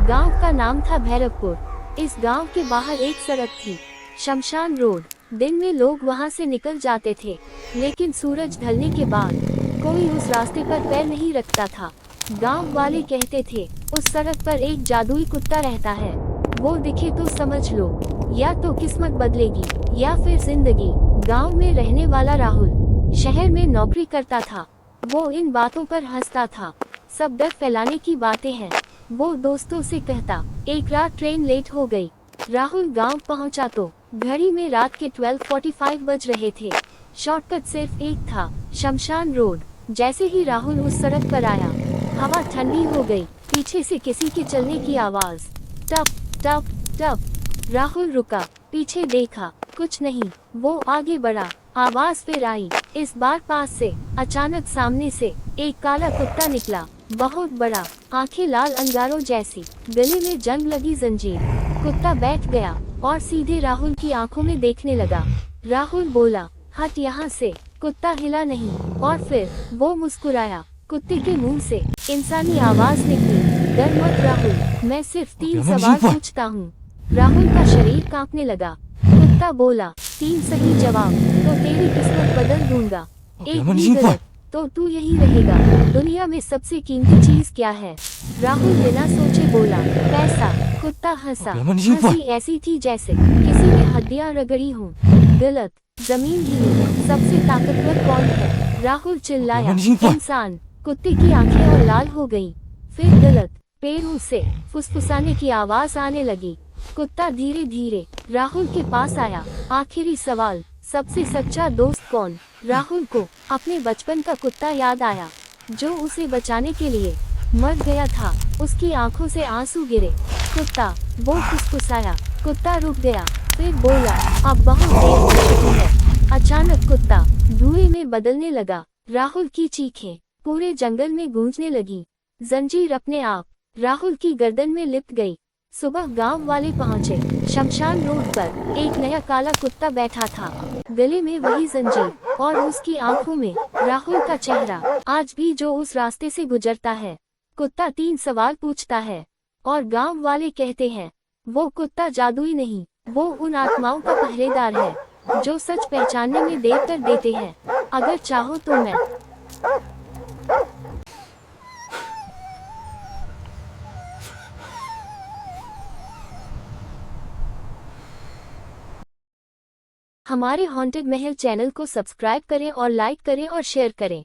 गांव का नाम था भैरवपुर। इस गांव के बाहर एक सड़क थी, शमशान रोड। दिन में लोग वहां से निकल जाते थे, लेकिन सूरज ढलने के बाद कोई उस रास्ते पर पैर नहीं रखता था। गांव वाले कहते थे, उस सड़क पर एक जादुई कुत्ता रहता है, वो दिखे तो समझ लो या तो किस्मत बदलेगी या फिर जिंदगी। गांव में रहने वाला राहुल शहर में नौकरी करता था। वो इन बातों पर हंसता था, सब डर फैलाने की बातें हैं। वो दोस्तों से कहता, एक रात ट्रेन लेट हो गई। राहुल गांव पहुंचा तो घड़ी में रात के 12:45 बज रहे थे। शॉर्टकट सिर्फ एक था, शमशान रोड। जैसे ही राहुल उस सड़क पर आया, हवा ठंडी हो गई। पीछे से किसी के चलने की आवाज, टप टप टप। राहुल रुका, पीछे देखा, कुछ नहीं। वो आगे बढ़ा, आवाज फिर आई, इस बार पास से। अचानक सामने से एक काला कुत्ता निकला, बहुत बड़ा, आंखें लाल अंगारों जैसी, गले में जंग लगी जंजीर। कुत्ता बैठ गया और सीधे राहुल की आंखों में देखने लगा। राहुल बोला, हट यहाँ से। कुत्ता हिला नहीं और फिर वो मुस्कुराया। कुत्ते के मुंह से इंसानी आवाज निकली, डर मत राहुल, मैं सिर्फ 3 सवाल पूछता हूँ। राहुल का शरीर कांपने लगा। कुत्ता बोला, 3 सही जवाब तो तेरी किस्मत बदल दूंगा, एक भी गलत तो तू यही रहेगा। दुनिया में सबसे कीमती चीज क्या है? राहुल बिना सोचे बोला, पैसा। कुत्ता हंसा, हंसी ऐसी थी जैसे किसी ने हड्डियां रगड़ी हों। गलत, जमीन हिली। सबसे ताकतवर कौन है? राहुल चिल्लाया, इंसान। कुत्ते की आंखें और लाल हो गईं। फिर गलत, पैरों से फुसफुसाने की आवाज आने लगी। कुत्ता धीरे धीरे राहुल के पास आया। आखिरी सवाल, सबसे सच्चा दोस्त कौन? राहुल को अपने बचपन का कुत्ता याद आया, जो उसे बचाने के लिए मर गया था। उसकी आंखों से आंसू गिरे। कुत्ता, वो फुसफुसाया। कुत्ता रुक गया, फिर बोला, अब बहुत देर हो चुकी है। अचानक कुत्ता धुएं में बदलने लगा। राहुल की चीखें पूरे जंगल में गूंजने लगी। जंजीर अपने आप राहुल की गर्दन में लिपट गई। सुबह गांव वाले पहुंचे। शमशान रोड पर एक नया काला कुत्ता बैठा था, गले में वही जंजीर और उसकी आंखों में राहुल का चेहरा। आज भी जो उस रास्ते से गुजरता है, कुत्ता 3 सवाल पूछता है और गांव वाले कहते हैं, वो कुत्ता जादुई नहीं, वो उन आत्माओं का पहरेदार है जो सच पहचानने में देर कर देते हैं। अगर चाहो तो मैं हमारे हॉन्टेड महल चैनल को सब्सक्राइब करें और लाइक करें और शेयर करें।